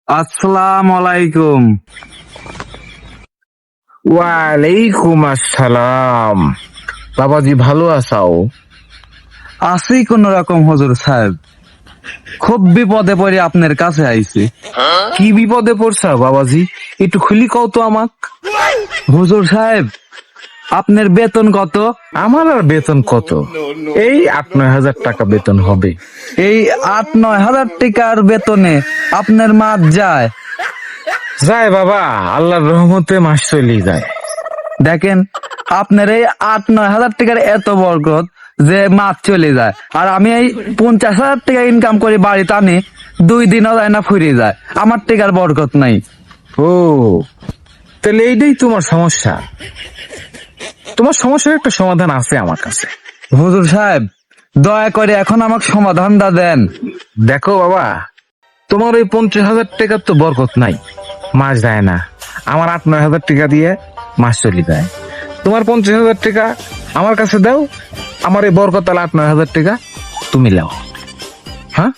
আসসালামু আলাইকুম। ওয়ালাইকুম আসসালাম। বাবাজি ভালো আছাও? আছি কোন রকম হুজুর সাহেব, খুব বিপদে পড়ে আপনার কাছে আইছি। কি বিপদে পড়ছা বাবাজি? একটু খুলি কও তো আমাক। হুজুর সাহেব, আপনার বেতন কত? আমার আর বেতন কত? এই 8-9 হাজার টাকা বেতন হবে। এই 8-9 হাজার টাকার বেতনে আপনার মাস যায়? যায় বাবা, আল্লাহর রহমতে মাস চলেই যায়। দেখেন, আপনার এই 8-9 হাজার টাকার এত বরকত যে মাস চলে যায়, আর আমি এই 50,000 টাকা ইনকাম করে বাড়িতে আনি, 2 দিনও যায় না, ফুরিয়ে যায়। আমার টাকার বরকত নাই। ও, তাহলে এইটাই তোমার সমস্যা? তোমার সমস্যার একটা সমাধান আছে আমার কাছে। হুজুর সাহেব, দয়া করে এখন আমাকে সমাধানটা দেন। দেখো বাবা, তোমার ওই 50,000 টাকার তো বরকত নাই, মাস যায় না। আমার 8-9 হাজার টাকা দিয়ে মাস চলে যায়। তোমার 50,000 টাকা আমার কাছে দাও, আমার এই বরকত 8-9 হাজার টাকা তুমি লাও। হ্যাঁ,